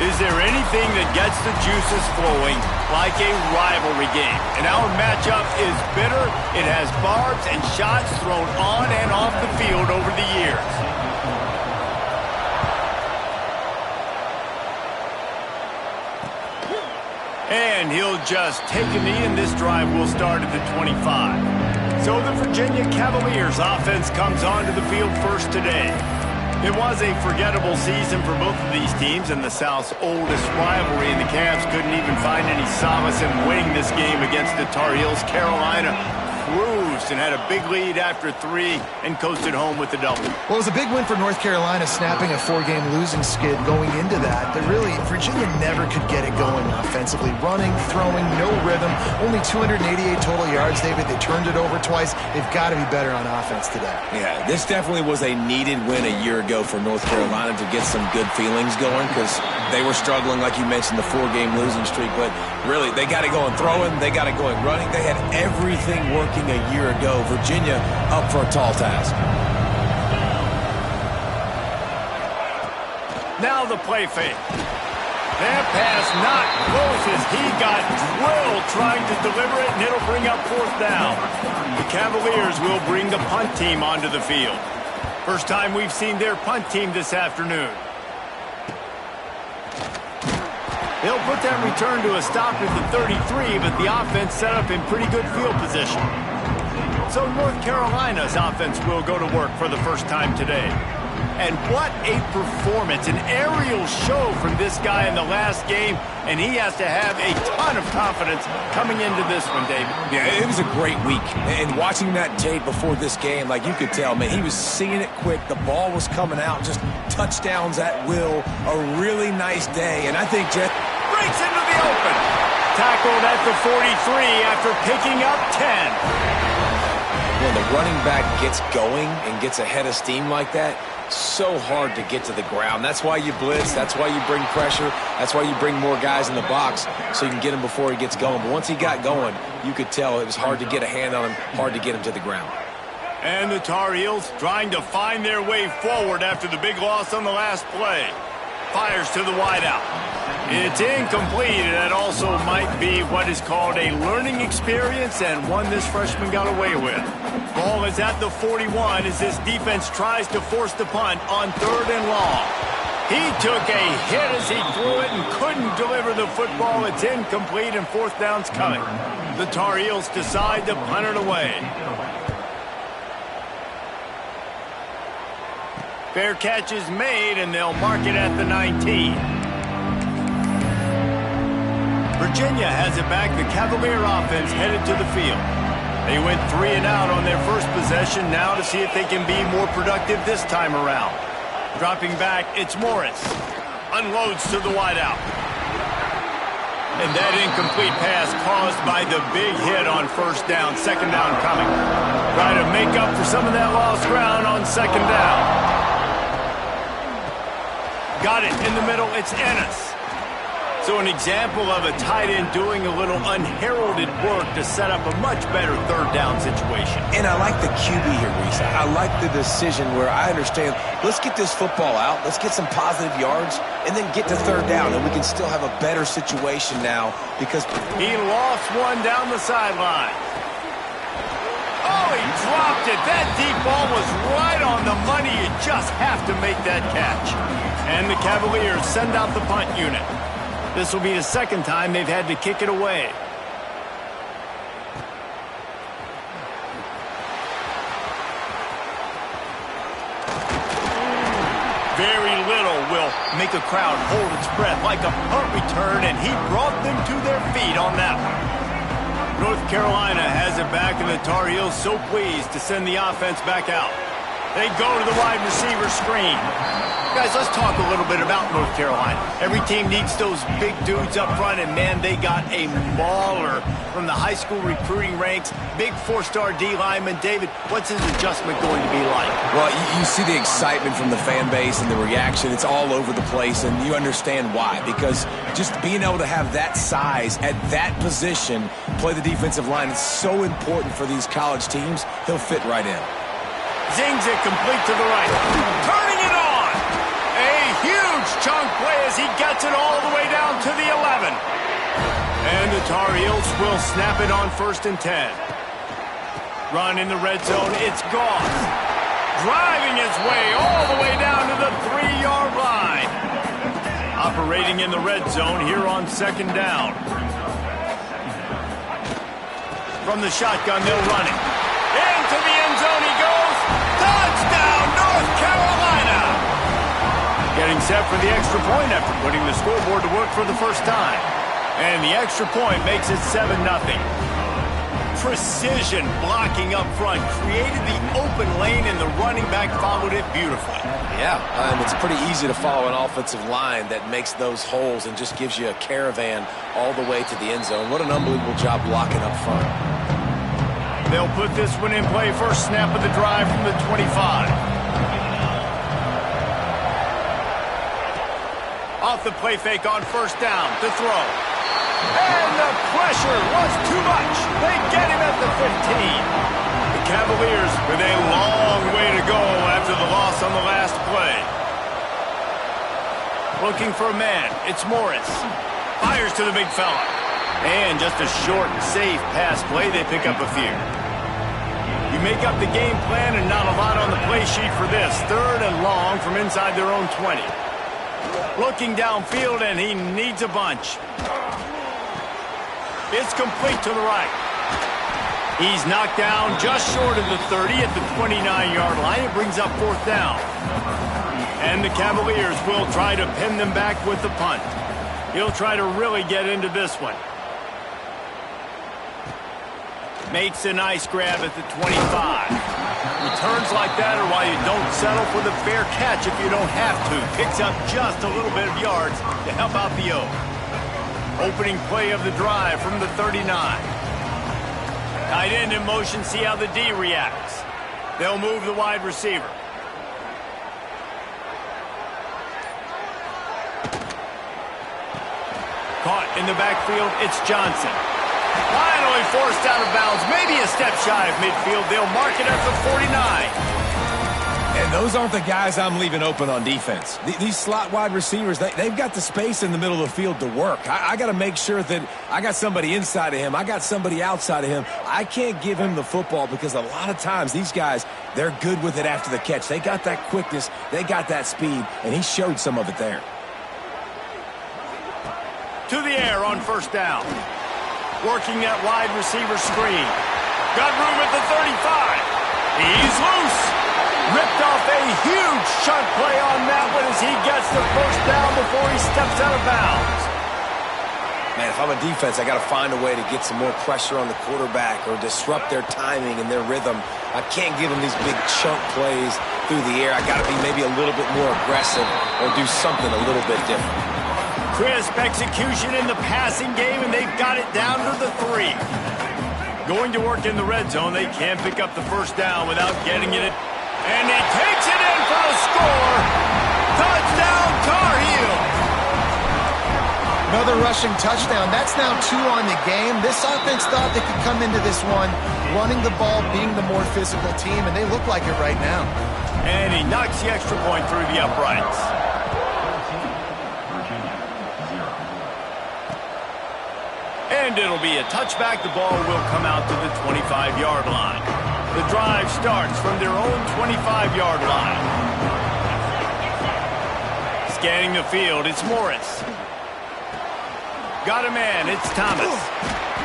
Is there anything that gets the juices flowing like a rivalry game? And our matchup is bitter. It has barbs and shots thrown on and off the field over the years. And he'll just take a knee, and this drive will start at the 25. So the Virginia Cavaliers offense comes onto the field first today. It was a forgettable season for both of these teams, and the South's oldest rivalry, and the Cavs couldn't even find any solace in winning this game against the Tar Heels. Carolina cruised and had a big lead after 3 and coasted home with the double. Well, it was a big win for North Carolina, snapping a 4-game losing skid going into that. But really, Virginia never could get it going offensively. Running, throwing, no rhythm. Only 288 total yards, David. They turned it over twice. They've got to be better on offense today. Yeah, this definitely was a needed win a year ago for North Carolina to get some good feelings going, because they were struggling, like you mentioned, the 4-game losing streak. But really, they got it going throwing. They got it going running. They had everything working a year ago. Virginia up for a tall task. Now the play fake. That pass not close as he got drilled trying to deliver it, and it'll bring up 4th down. The Cavaliers will bring the punt team onto the field. First time we've seen their punt team this afternoon. They'll put that return to a stop at the 33, but the offense set up in pretty good field position. So North Carolina's offense will go to work for the first time today. And what a performance, an aerial show from this guy in the last game, and he has to have a ton of confidence coming into this one, David. Yeah, it was a great week. And watching that tape before this game, like you could tell, man, he was seeing it quick. The ball was coming out, just touchdowns at will. A really nice day. And I think Jeff breaks into the open. Tackled at the 43 after picking up 10. When the running back gets going and gets ahead of steam like that, so hard to get to the ground. That's why you blitz. That's why you bring pressure. That's why you bring more guys in the box so you can get him before he gets going. But once he got going, you could tell it was hard to get a hand on him, hard to get him to the ground. And the Tar Heels trying to find their way forward after the big loss on the last play. Fires to the wideout. It's incomplete, and that also might be what is called a learning experience, and one this freshman got away with. Ball is at the 41 as this defense tries to force the punt on 3rd and long. He took a hit as he threw it and couldn't deliver the football. It's incomplete, and 4th down's coming. The Tar Heels decide to punt it away. Fair catch is made, and they'll mark it at the 19. Virginia has it back. The Cavalier offense headed to the field. They went 3 and out on their first possession, now to see if they can be more productive this time around. Dropping back, it's Morris. Unloads to the wideout. And that incomplete pass caused by the big hit on 1st down. 2nd down coming. Try to make up for some of that lost ground on 2nd down. Got it in the middle. It's Ennis. So an example of a tight end doing a little unheralded work to set up a much better 3rd down situation. And I like the QB here, Reese. I like the decision where I understand, let's get this football out, let's get some positive yards, and then get to 3rd down, and we can still have a better situation now because he lost one down the sideline. Oh, he dropped it. That deep ball was right on the money. You just have to make that catch. And the Cavaliers send out the punt unit. This will be the 2nd time they've had to kick it away. Very little will make a crowd hold its breath like a punt return, and he brought them to their feet on that one. North Carolina has it back, and the Tar Heels so pleased to send the offense back out. They go to the wide receiver screen. Guys, let's talk a little bit about North Carolina. Every team needs those big dudes up front, and man, they got a mauler from the high school recruiting ranks. Big 4-star D lineman. David, what's his adjustment going to be like? Well, you see the excitement from the fan base and the reaction. It's all over the place, and you understand why. Because just being able to have that size at that position, play the defensive line, it's so important for these college teams. He'll fit right in. Zings it complete to the right. Turning it on. A huge Huge chunk play as he gets it all the way down to the 11. And the Tar Heels will snap it on 1st and 10. Run in the red zone. It's Goff. Driving his way all the way down to the 3-yard line. Operating in the red zone here on 2nd down. From the shotgun, they'll run it. Into the end zone he goes. Touchdown, North Carolina! Getting set for the extra point after putting the scoreboard to work for the first time. And the extra point makes it 7-0. Precision blocking up front created the open lane, and the running back followed it beautifully. Yeah, and it's pretty easy to follow an offensive line that makes those holes and just gives you a caravan all the way to the end zone. What an unbelievable job blocking up front. They'll put this one in play. First snap of the drive from the 25. Off the play fake on 1st down to throw. And the pressure was too much. They get him at the 15. The Cavaliers with a long way to go after the loss on the last play. Looking for a man. It's Morris. Fires to the big fella. And just a short, safe pass play. They pick up a few. You make up the game plan and not a lot on the play sheet for this. 3rd and long from inside their own 20. Looking downfield, and he needs a bunch. It's complete to the right. He's knocked down just short of the 30 at the 29-yard line. It brings up 4th down. And the Cavaliers will try to pin them back with the punt. He'll try to really get into this one. Makes a nice grab at the 25. Returns like that are why you don't settle for the fair catch if you don't have to. Picks up just a little bit of yards to help out the O. Opening play of the drive from the 39. Tight end in motion, see how the D reacts. They'll move the wide receiver. Caught in the backfield, it's Johnson. Finally forced out of bounds, maybe a step shy of midfield. They'll mark it at the 49. And those aren't the guys I'm leaving open on defense. These slot wide receivers, they've got the space in the middle of the field to work. I got to make sure that I got somebody inside of him. I got somebody outside of him. I can't give him the football because a lot of times these guys, they're good with it after the catch. They got that quickness. They got that speed, and he showed some of it there. To the air on 1st down. Working that wide receiver screen. Got room at the 35. He's loose. Ripped off a huge chunk play on that one as he gets the 1st down before he steps out of bounds. Man, if I'm a defense, I got to find a way to get some more pressure on the quarterback or disrupt their timing and their rhythm. I can't give them these big chunk plays through the air. I got to be maybe a little bit more aggressive or do something a little bit different. Crisp execution in the passing game, and they've got it down to the 3. Going to work in the red zone. They can't pick up the 1st down without getting it. And he takes it in for the score. Touchdown, Tar Heels. Another rushing touchdown. That's now 2 on the game. This offense thought they could come into this one running the ball, being the more physical team, and they look like it right now. And he knocks the extra point through the uprights. And it'll be a touchback. The ball will come out to the 25-yard line. The drive starts from their own 25-yard line. Scanning the field, it's Morris. Got a man, it's Thomas.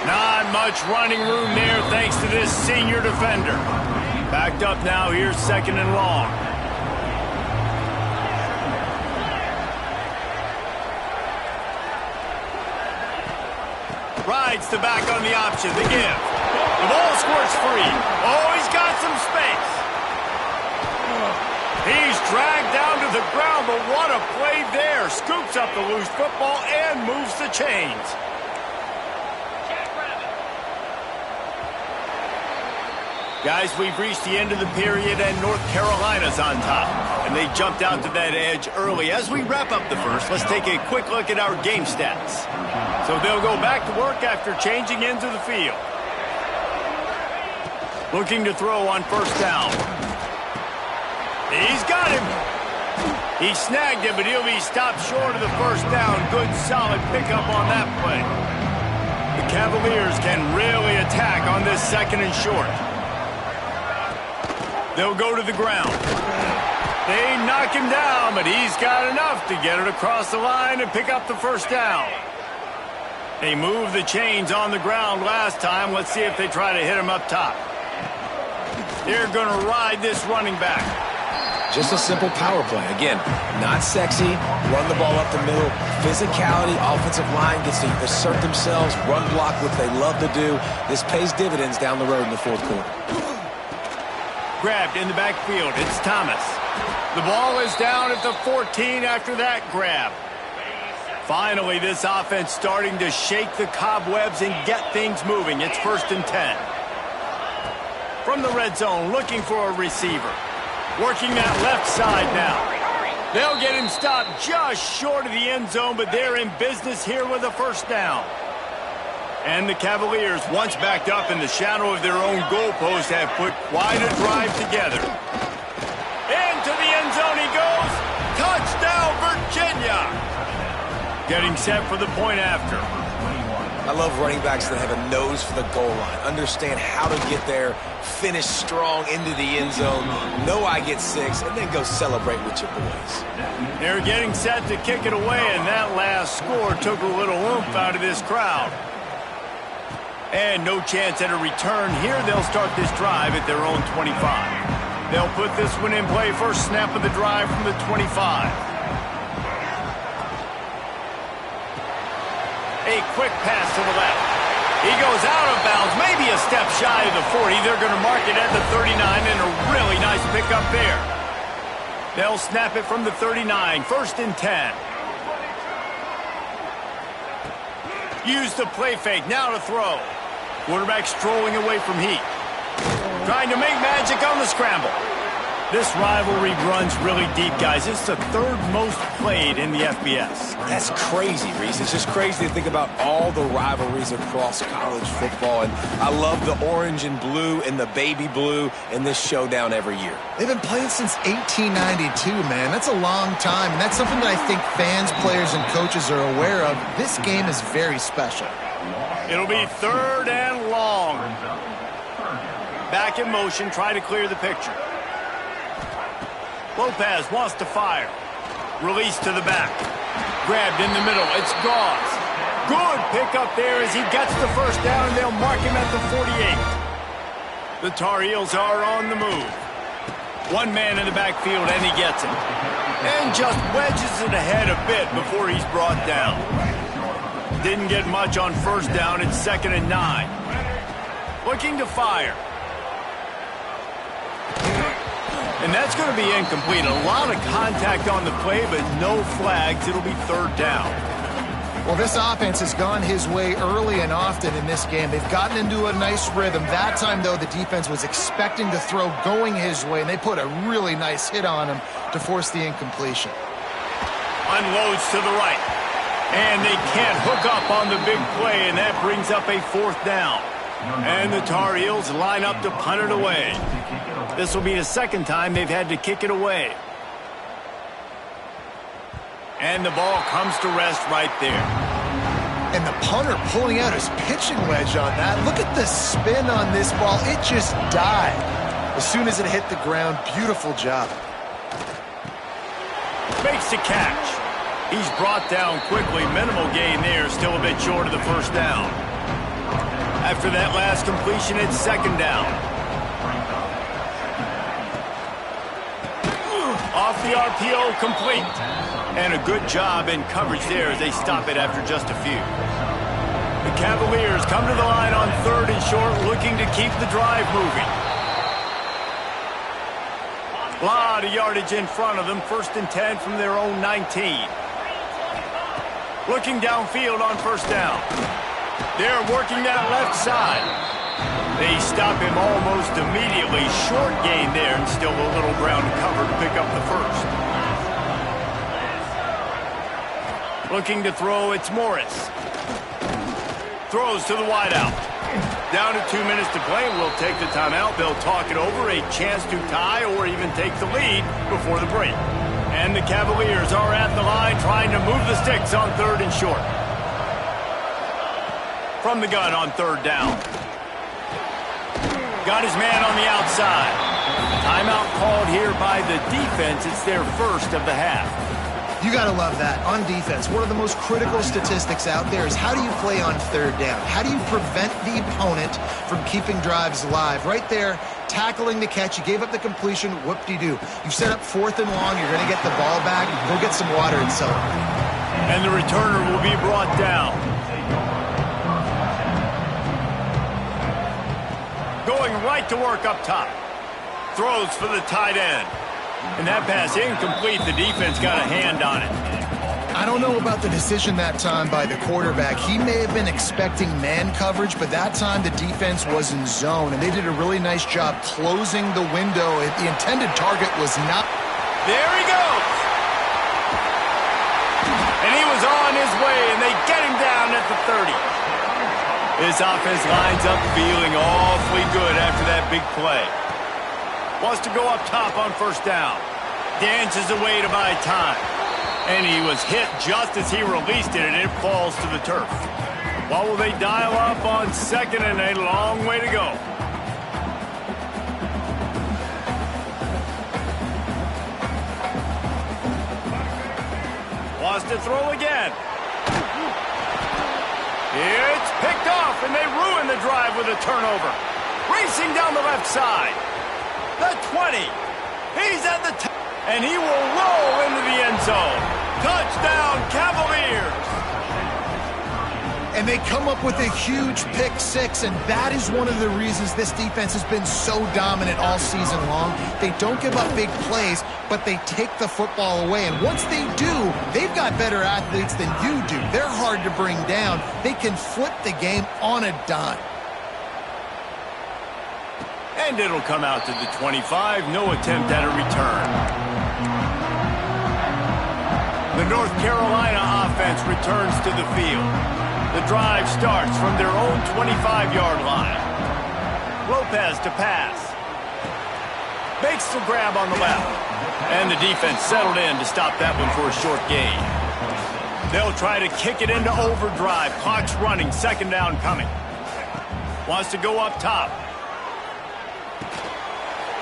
Not much running room there thanks to this senior defender. Backed up now, here's 2nd and long. Rides the back on the option, the give. The ball squirts free. Oh, he's got some space. He's dragged down to the ground, but what a play there. Scoops up the loose football and moves the chains. Guys, we've reached the end of the period, and North Carolina's on top. And they jumped out to that edge early. As we wrap up the first, let's take a quick look at our game stats. So they'll go back to work after changing into the field. Looking to throw on 1st down. He's got him. He snagged it, but he'll be stopped short of the first down. Good, solid pickup on that play. The Cavaliers can really attack on this second and short. They'll go to the ground. They knock him down, but he's got enough to get it across the line and pick up the first down. They moved the chains on the ground last time. Let's see if they try to hit him up top. They're going to ride this running back. Just a simple power play. Again, not sexy. Run the ball up the middle. Physicality, offensive line gets to assert themselves, run block, what they love to do. This pays dividends down the road in the fourth quarter. Grabbed in the backfield. It's Thomas. The ball is down at the 14 after that grab. Finally, this offense starting to shake the cobwebs and get things moving. It's 1st and 10. From the red zone, looking for a receiver. Working that left side now. They'll get him stopped just short of the end zone, but they're in business here with a first down. And the Cavaliers, once backed up in the shadow of their own goalpost, have put quite a drive together. Into the end zone he goes. Touchdown, Virginia! Getting set for the point after. I love running backs that have a nose for the goal line. Understand how to get there, finish strong into the end zone, know I get 6, and then go celebrate with your boys. They're getting set to kick it away, and that last score took a little oomph out of this crowd. And no chance at a return here. They'll start this drive at their own 25. They'll put this one in play. First snap of the drive from the 25. A quick pass to the left. He goes out of bounds, maybe a step shy of the 40. They're going to mark it at the 39, and a really nice pickup there. They'll snap it from the 39, 1st and 10. Use the play fake, now to throw. Quarterback strolling away from heat. Trying to make magic on the scramble. This rivalry runs really deep, guys. It's the 3rd most played in the FBS. That's crazy, Reese. It's just crazy to think about all the rivalries across college football. And I love the orange and blue and the baby blue in this showdown every year. They've been playing since 1892, man. That's a long time, and that's something that I think fans, players, and coaches are aware of. This game is very special. It'll be 3rd and long. Back in motion, try to clear the picture. Lopez wants to fire. Release to the back. Grabbed in the middle. It's Gauze. Good pickup there as he gets the first down, and they'll mark him at the 48. The Tar Heels are on the move. One man in the backfield, and he gets it. And just wedges it ahead a bit before he's brought down. Didn't get much on first down. It's 2nd and 9. Looking to fire. And that's going to be incomplete. A lot of contact on the play, but no flags. It'll be 3rd down. Well, this offense has gone his way early and often in this game. They've gotten into a nice rhythm. That time, though, the defense was expecting to throw going his way, and they put a really nice hit on him to force the incompletion. Unloads to the right. And they can't hook up on the big play, and that brings up a 4th down. And the Tar Heels line up to punt it away. This will be the 2nd time they've had to kick it away. And the ball comes to rest right there. And the punter pulling out his pitching wedge on that. Look at the spin on this ball. It just died as soon as it hit the ground. Beautiful job. Makes the catch. He's brought down quickly. Minimal gain there. Still a bit short of the first down. After that last completion, it's 2nd down. Off the RPO, complete. And a good job in coverage there as they stop it after just a few. The Cavaliers come to the line on 3rd and short, looking to keep the drive moving. A lot of yardage in front of them. 1st and 10 from their own 19. Looking downfield on first down. They're working that left side. They stop him almost immediately. Short gain there, and still a little ground cover to pick up the first. Looking to throw, it's Morris. Throws to the wideout. Down to 2 minutes to play. We'll take the timeout. They'll talk it over. A chance to tie or even take the lead before the break. And the Cavaliers are at the line trying to move the sticks on 3rd and short. From the gun on 3rd down. Got his man on the outside. Timeout called here by the defense. It's their first of the half. You got to love that. On defense, one of the most critical statistics out there is how do you play on 3rd down? How do you prevent the opponent from keeping drives alive? Right there, tackling the catch. You gave up the completion. Whoop-de-doo. You set up 4th and long. You're going to get the ball back. Go get some water and celebrate. And the returner will be brought down. Going right to work up top. Throws for the tight end. And that pass incomplete. The defense got a hand on it. I don't know about the decision that time by the quarterback. He may have been expecting man coverage, but that time the defense was in zone, and they did a really nice job closing the window. The intended target was not. There he goes. And he was on his way, and they get him down at the 30. This offense lines up feeling awfully good after that big play. Wants to go up top on 1st down. Dances away to buy time. And he was hit just as he released it, and it falls to the turf. What will they dial up on 2nd and a long way to go? Wants to throw again. It's picked off, and they ruin the drive with a turnover. Racing down the left side. The 20. He's at the top. And he will roll into the end zone. Touchdown, Cavaliers. And they come up with a huge pick 6, and that is one of the reasons this defense has been so dominant all season long. They don't give up big plays, but they take the football away. And once they do, they've got better athletes than you do. They're hard to bring down. They can flip the game on a dime. And it'll come out to the 25. No attempt at a return. The North Carolina offense returns to the field. The drive starts from their own 25-yard line. Lopez to pass. Makes the grab on the left. And the defense settled in to stop that one for a short gain. They'll try to kick it into overdrive. Clock's running. 2nd down coming. Wants to go up top.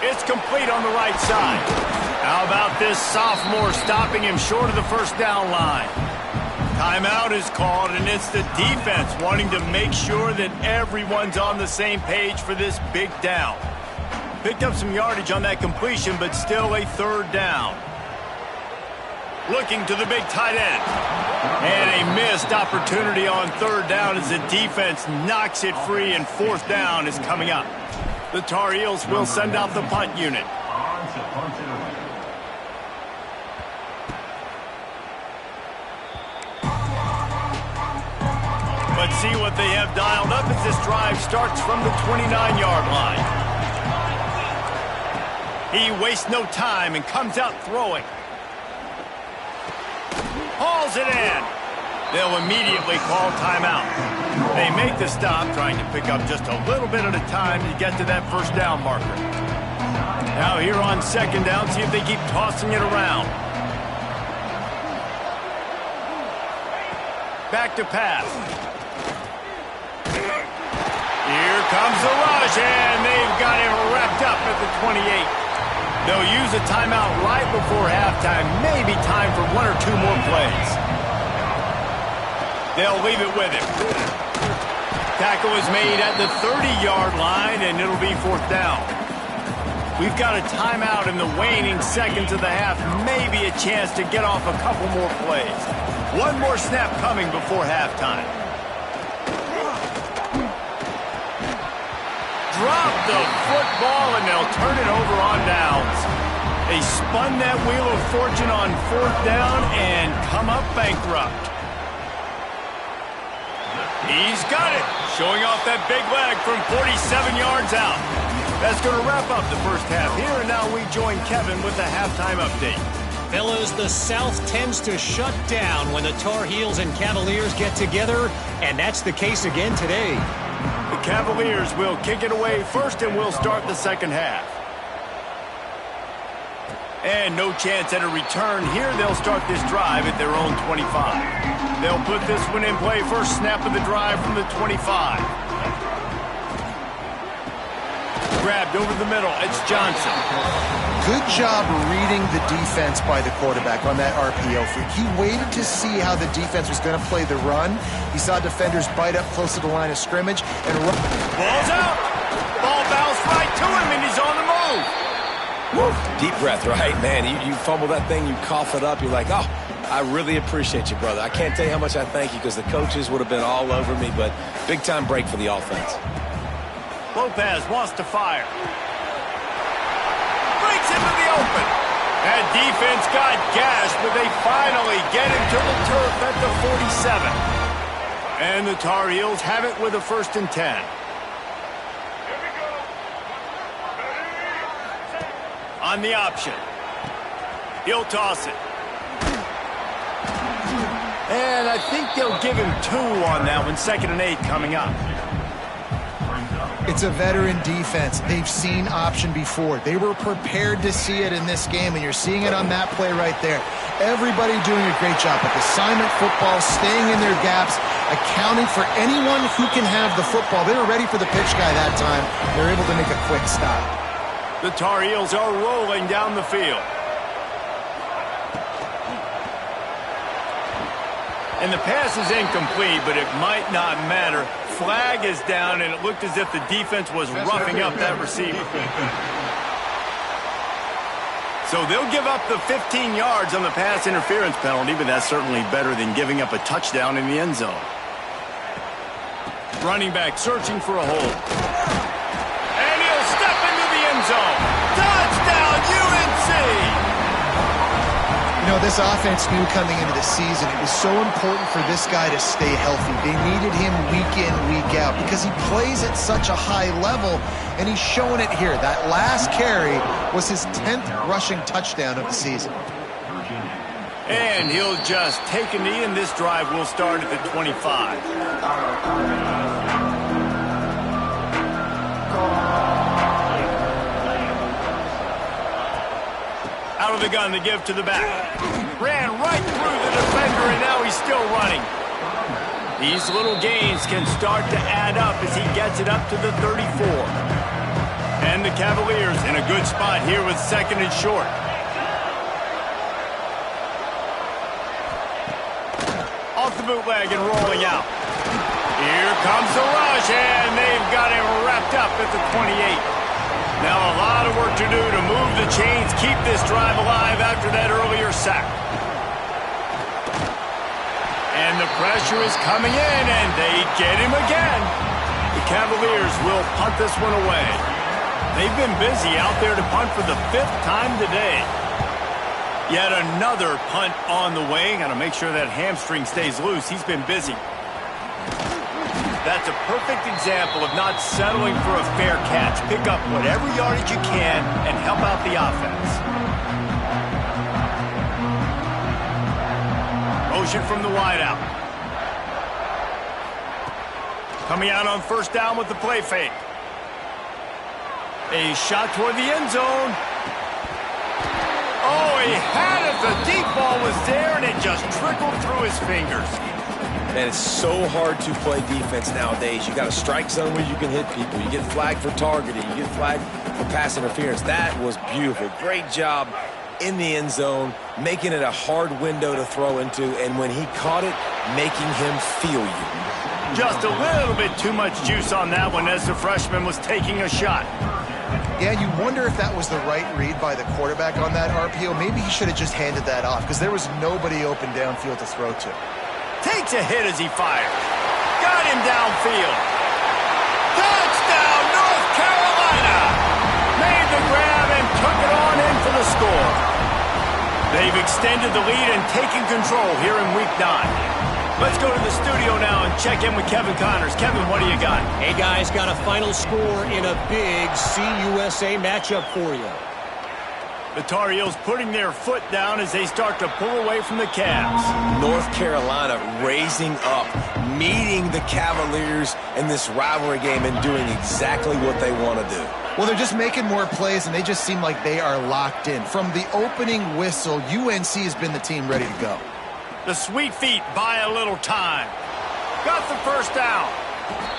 It's complete on the right side. How about this sophomore stopping him short of the 1st down line? Timeout is called, and it's the defense wanting to make sure that everyone's on the same page for this big down. Picked up some yardage on that completion, but still a 3rd down. Looking to the big tight end. And a missed opportunity on 3rd down as the defense knocks it free, and 4th down is coming up. The Tar Heels will send out the punt unit. Let's see what they have dialed up as this drive starts from the 29-yard line. He wastes no time and comes out throwing. Hauls it in. They'll immediately call timeout. They make the stop, trying to pick up just a little bit at a time to get to that 1st down marker. Now here on 2nd down, see if they keep tossing it around. Back to pass. Here comes the rush, and they've got him wrapped up at the 28. They'll use a timeout right before halftime, maybe time for 1 or 2 more plays. They'll leave it with him. Tackle is made at the 30-yard line, and it'll be 4th down. We've got a timeout in the waning seconds of the half, maybe a chance to get off a couple more plays. One more snap coming before halftime. Drop the football, and they'll turn it over on downs. They spun that wheel of fortune on 4th down and come up bankrupt. He's got it, showing off that big leg from 47 yards out. That's going to wrap up the first half here, and now we join Kevin with the halftime update. Fellas, the South tends to shut down when the Tar Heels and Cavaliers get together, and that's the case again today. The Cavaliers will kick it away first, and we'll start the 2nd half. And no chance at a return here. They'll start this drive at their own 25. They'll put this one in play. First snap of the drive from the 25. Grabbed over the middle. It's Johnson. Good job reading the defense by the quarterback on that RPO. He waited to see how the defense was going to play the run. He saw defenders bite up close to the line of scrimmage and run. Ball's out. Ball bounced right to him, and he's on the move. Woo. Deep breath, right? Man, you fumble that thing, you cough it up, you're like, oh, I really appreciate you, brother. I can't tell you how much I thank you because the coaches would have been all over me, but big-time break for the offense. Lopez wants to fire. Breaks into the open. That defense got gashed, but they finally get him to the turf at the 47. And the Tar Heels have it with a 1st and 10. On the option. He'll toss it. And I think they'll give him 2 on that one. 2nd and 8 coming up. It's a veteran defense. They've seen option before. They were prepared to see it in this game, and you're seeing it on that play right there. Everybody doing a great job with assignment football, staying in their gaps, accounting for anyone who can have the football. They were ready for the pitch guy that time. They're able to make a quick stop. The Tar Heels are rolling down the field. And the pass is incomplete, but it might not matter. Flag is down, and it looked as if the defense was roughing up that receiver. So they'll give up the 15 yards on the pass interference penalty, but that's certainly better than giving up a touchdown in the end zone. Running back searching for a hole. And he'll step into the end zone. Touchdown, UNC! You know, this offense knew coming into the season it was so important for this guy to stay healthy. They needed him week in, week out because he plays at such a high level, and he's showing it here. That last carry was his 10th rushing touchdown of the season. And he'll just take a knee, and this drive will start at the 25. Out of the gun to give to the back. Ran right through the defender, and now he's still running. These little gains can start to add up as he gets it up to the 34. And the Cavaliers in a good spot here with 2nd and short. Off the bootleg and rolling out. Here comes the rush, and they've got him wrapped up at the 28. Now a lot of work to do to move the chains, keep this drive alive after that earlier sack. And the pressure is coming in, and they get him again. The Cavaliers will punt this one away. They've been busy out there to punt for the 5th time today. Yet another punt on the way. Got to make sure that hamstring stays loose. He's been busy. That's a perfect example of not settling for a fair catch. Pick up whatever yardage you can and help out the offense. Motion from the wideout. Coming out on 1st down with the play fake. A shot toward the end zone. Oh, he had it. The deep ball was there, and it just trickled through his fingers. And it's so hard to play defense nowadays. You got a strike zone where you can hit people. You get flagged for targeting. You get flagged for pass interference. That was beautiful. Great job in the end zone, making it a hard window to throw into, and when he caught it, making him feel you. Just a little bit too much juice on that one as the freshman was taking a shot. Yeah, you wonder if that was the right read by the quarterback on that RPO. Maybe he should have just handed that off because there was nobody open downfield to throw to. Takes a hit as he fires. Got him downfield. Touchdown, North Carolina! Made the grab and took it on in for the score. They've extended the lead and taken control here in Week 9. Let's go to the studio now and check in with Kevin Connors. Kevin, what do you got? Hey, guys, got a final score in a big CUSA matchup for you. The Tar Heels putting their foot down as they start to pull away from the Cavs. North Carolina raising up, meeting the Cavaliers in this rivalry game and doing exactly what they want to do. Well, they're just making more plays, and they just seem like they are locked in. From the opening whistle, UNC has been the team ready to go. The Sweet Feet buy a little time. Got the first down.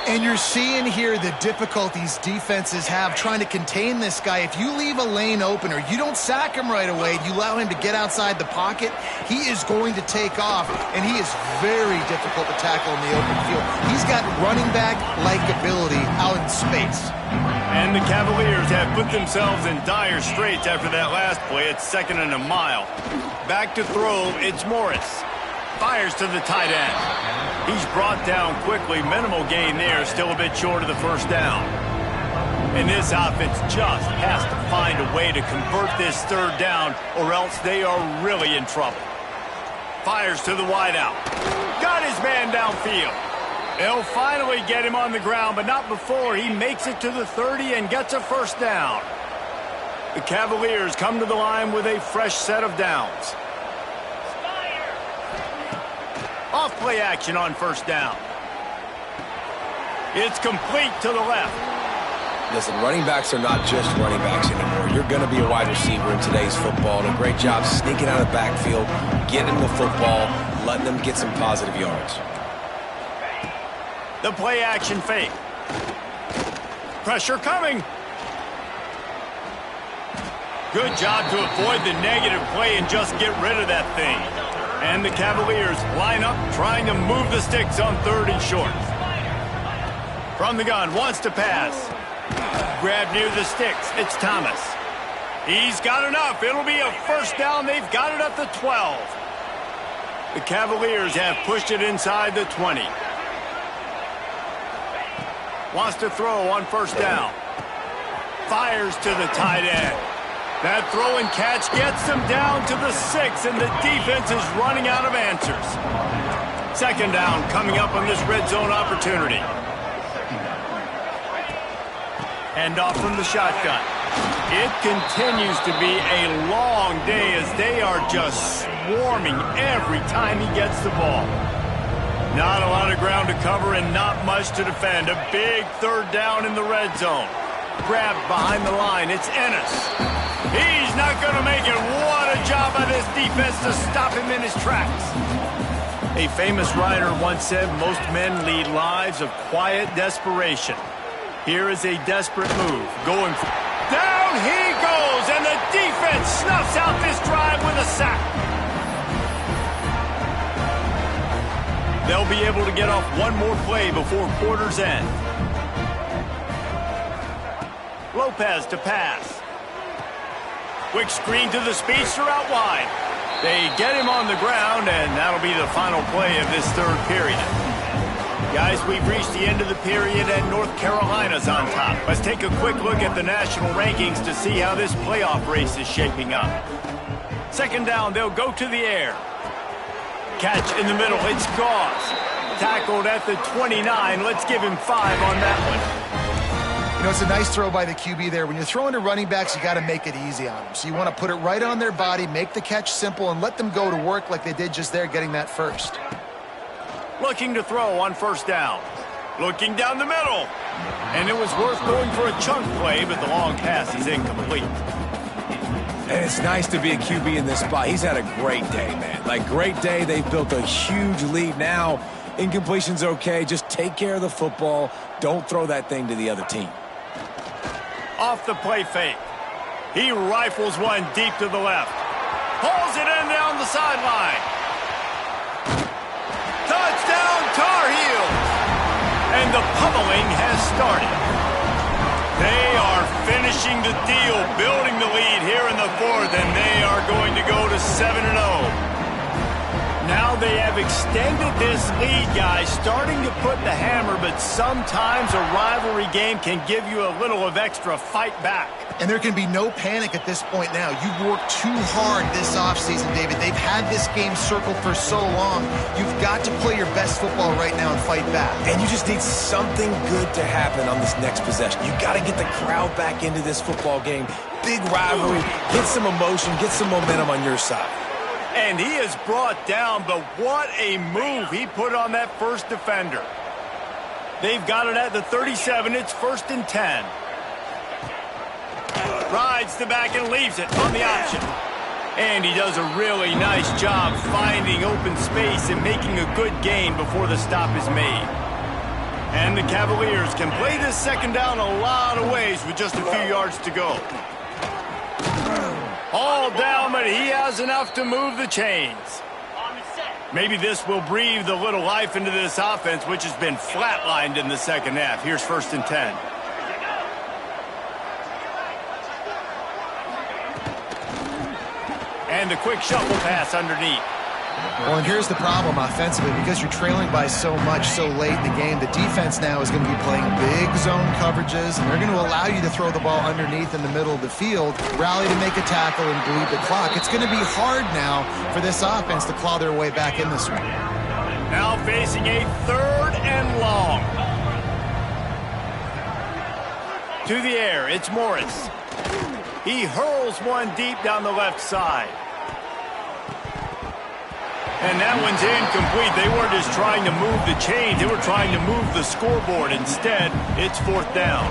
And you're seeing here the difficulties defenses have trying to contain this guy. If you leave a lane open or you don't sack him right away, you allow him to get outside the pocket, he is going to take off, and he is very difficult to tackle in the open field. He's got running back-like ability out in space. And the Cavaliers have put themselves in dire straits after that last play. It's 2nd and a mile. Back to throw, it's Morris. Fires to the tight end. He's brought down quickly. Minimal gain there, still a bit short of the first down. And this offense just has to find a way to convert this 3rd down, or else they are really in trouble. Fires to the wideout. Got his man downfield. They'll finally get him on the ground, but not before he makes it to the 30 and gets a first down. The Cavaliers come to the line with a fresh set of downs. Off play action on first down. It's complete to the left. Listen, running backs are not just running backs anymore. You're going to be a wide receiver in today's football, and a great job sneaking out of the backfield, getting the football, letting them get some positive yards. The play action fake. Pressure coming. Good job to avoid the negative play and just get rid of that thing. And the Cavaliers line up trying to move the sticks on 3rd and short. From the gun, wants to pass. Grab near the sticks. It's Thomas. He's got enough. It'll be a first down. They've got it at the 12. The Cavaliers have pushed it inside the 20. Wants to throw on first down. Fires to the tight end. That throw and catch gets them down to the 6, and the defense is running out of answers. 2nd down coming up on this red zone opportunity. Hand off from the shotgun. It continues to be a long day as they are just swarming every time he gets the ball. Not a lot of ground to cover and not much to defend. A big 3rd down in the red zone. Grabbed behind the line. It's Ennis. He's not going to make it. What a job by this defense to stop him in his tracks. A famous writer once said, most men lead lives of quiet desperation. Here is a desperate move. Going down he goes, and the defense snuffs out this drive with a sack. They'll be able to get off one more play before quarter's end. Lopez to pass. Quick screen to the speedster out wide. They get him on the ground, and that'll be the final play of this 3rd period. Guys, we've reached the end of the period, and North Carolina's on top. Let's take a quick look at the national rankings to see how this playoff race is shaping up. 2nd down, they'll go to the air. Catch in the middle, it's Gauze. Tackled at the 29. Let's give him 5 on that one. You know, it's a nice throw by the QB there. When you're throwing to running backs, you got to make it easy on them. So you want to put it right on their body, make the catch simple, and let them go to work like they did just there, getting that first. Looking to throw on first down. Looking down the middle. And it was worth going for a chunk play, but the long pass is incomplete. And it's nice to be a QB in this spot. He's had a great day, man. Like, great day. They've built a huge lead now. Incompletion's okay. Just take care of the football. Don't throw that thing to the other team. Off the play fake. He rifles one deep to the left. Pulls it in down the sideline. Touchdown, Tar Heels! And the pummeling has started. They are finishing the deal, building the lead here in the 4th, and they are going to go to 7-0. Now they have extended this lead, guys, starting to put the hammer, but sometimes a rivalry game can give you a little of extra fight back. And there can be no panic at this point now. You've worked too hard this offseason, David. They've had this game circled for so long. You've got to play your best football right now and fight back. And you just need something good to happen on this next possession. You got to get the crowd back into this football game. Big rivalry. Get some emotion. Get some momentum on your side. And he is brought down, but what a move he put on that first defender. They've got it at the 37. It's 1st and 10. Rides the back and leaves it on the option. And he does a really nice job finding open space and making a good gain before the stop is made. And the Cavaliers can play this second down a lot of ways with just a few yards to go. All down, but he has enough to move the chains. Maybe this will breathe a little life into this offense, which has been flatlined in the second half. Here's 1st and 10. And the quick shuffle pass underneath. Well, and here's the problem offensively. Because you're trailing by so much so late in the game, the defense now is going to be playing big zone coverages, and they're going to allow you to throw the ball underneath in the middle of the field, rally to make a tackle, and bleed the clock. It's going to be hard now for this offense to claw their way back in this one. Now facing a 3rd and long. To the air, it's Morris. He hurls one deep down the left side. And that one's incomplete. They weren't just trying to move the chains. They were trying to move the scoreboard. Instead, it's 4th down.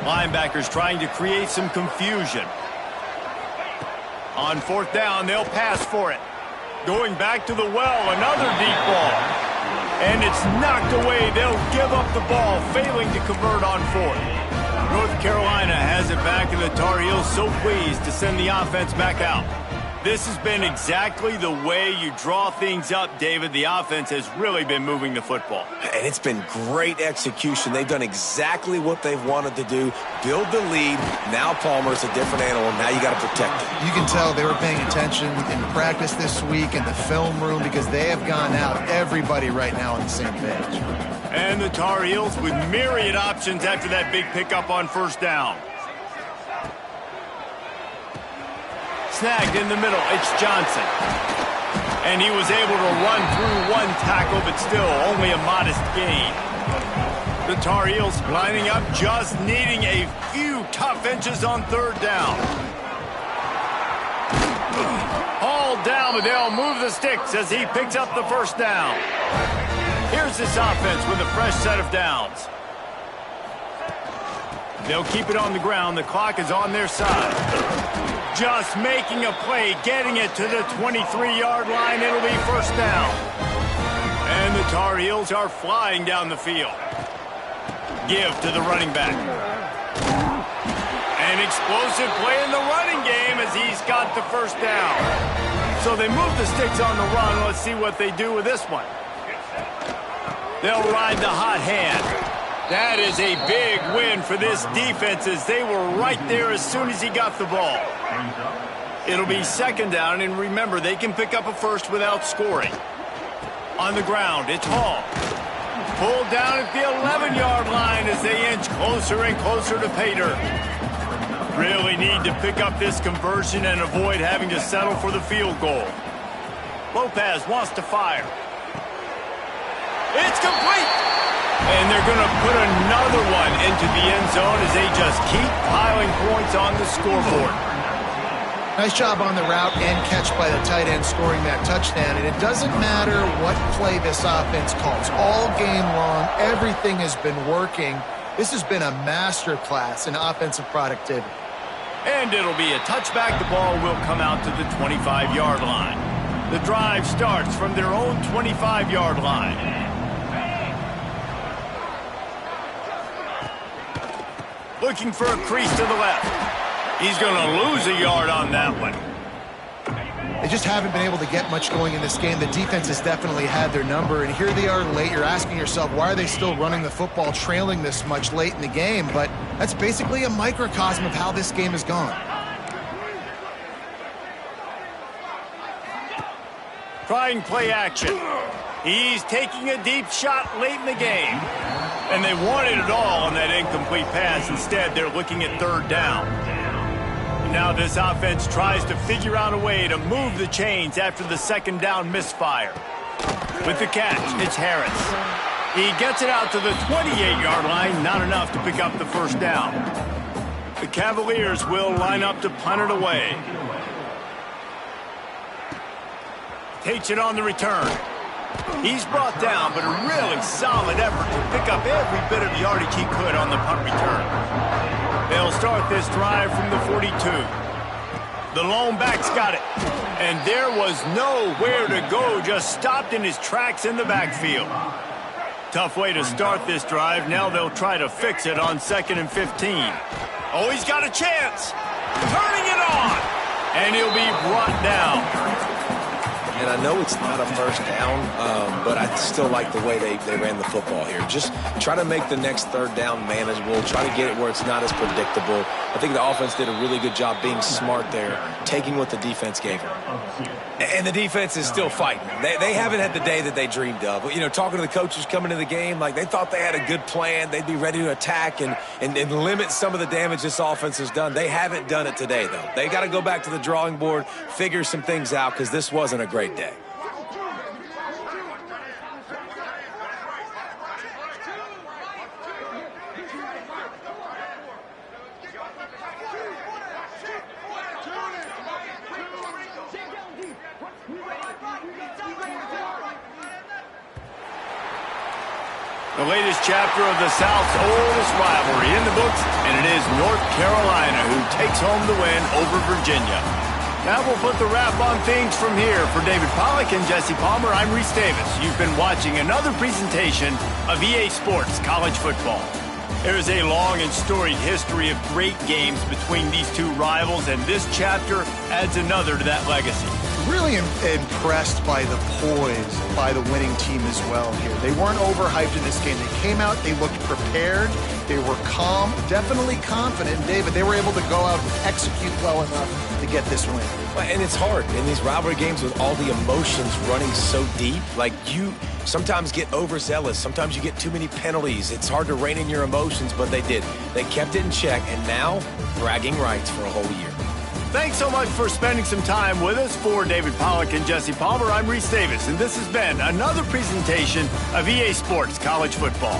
Linebackers trying to create some confusion. On 4th down, they'll pass for it. Going back to the well, another deep ball. And it's knocked away. They'll give up the ball, failing to convert on 4th. North Carolina has it back, and the Tar Heels so pleased to send the offense back out. This has been exactly the way you draw things up, David. The offense has really been moving the football. And it's been great execution. They've done exactly what they've wanted to do. Build the lead. Now Palmer's a different animal. Now you got to protect it. You can tell they were paying attention in practice this week in the film room because they have gone out, everybody right now on the same page. And the Tar Heels with myriad options after that big pickup on 1st down. Snagged in the middle, it's Johnson. And he was able to run through one tackle, but still only a modest gain. The Tar Heels lining up, just needing a few tough inches on 3rd down. All down, but they'll move the sticks as he picks up the 1st down. Here's this offense with a fresh set of downs. They'll keep it on the ground. The clock is on their side. Just making a play, getting it to the 23-yard line. It'll be 1st down. And the Tar Heels are flying down the field. Give to the running back. An explosive play in the running game as he's got the 1st down. So they move the sticks on the run. Let's see what they do with this one. They'll ride the hot hand. That is a big win for this defense as they were right there as soon as he got the ball. It'll be 2nd down, and remember, they can pick up a 1st without scoring. On the ground, it's Hall. Pulled down at the 11-yard line as they inch closer and closer to pay dirt. Really need to pick up this conversion and avoid having to settle for the field goal. Lopez wants to fire. It's complete! And they're going to put another one into the end zone as they just keep piling points on the scoreboard. Nice job on the route and catch by the tight end scoring that touchdown. And it doesn't matter what play this offense calls. All game long, everything has been working. This has been a masterclass in offensive productivity. And it'll be a touchback. The ball will come out to the 25-yard line. The drive starts from their own 25-yard line. Looking for a crease to the left. He's going to lose a yard on that one. They just haven't been able to get much going in this game. The defense has definitely had their number, and here they are late. You're asking yourself, why are they still running the football, trailing this much late in the game? But that's basically a microcosm of how this game has gone. Trying play action. He's taking a deep shot late in the game. And they wanted it all on that incomplete pass. Instead, they're looking at 3rd down. Now this offense tries to figure out a way to move the chains after the 2nd down misfire. With the catch, it's Harris. He gets it out to the 28-yard line, not enough to pick up the 1st down. The Cavaliers will line up to punt it away. takes it on the return. He's brought down, but a really solid effort to pick up every bit of yardage he could on the punt return. They'll start this drive from the 42. The lone back's got it. And there was nowhere to go, just stopped in his tracks in the backfield. Tough way to start this drive. Now they'll try to fix it on 2nd and 15. Oh, he's got a chance. Turning it on. And he'll be brought down. And I know it's not a first down, but I still like the way they ran the football here. Just try to make the next 3rd down manageable. Try to get it where it's not as predictable. I think the offense did a really good job being smart there, taking what the defense gave them. And the defense is still fighting. They haven't had the day that they dreamed of. You know, talking to the coaches coming into the game, like they thought they had a good plan. They'd be ready to attack and limit some of the damage this offense has done. They haven't done it today, though. They got to go back to the drawing board, figure some things out, because this wasn't a great day. The latest chapter of the South's oldest rivalry in the books, and it is North Carolina who takes home the win over Virginia. Now we'll put the wrap on things from here. For David Pollack and Jesse Palmer, I'm Reese Davis. You've been watching another presentation of EA Sports College Football. There is a long and storied history of great games between these two rivals, and this chapter adds another to that legacy. Really impressed by the poise by the winning team as well here. They weren't overhyped in this game. They came out, they looked prepared, they were calm, definitely confident. And David, they were able to go out and execute well enough to get this win. And it's hard in these rivalry games with all the emotions running so deep. Like, you sometimes get overzealous. Sometimes you get too many penalties. It's hard to rein in your emotions, but they did. They kept it in check, and now bragging rights for a whole year. Thanks so much for spending some time with us. For David Pollack and Jesse Palmer, I'm Reese Davis, and this has been another presentation of EA Sports College Football.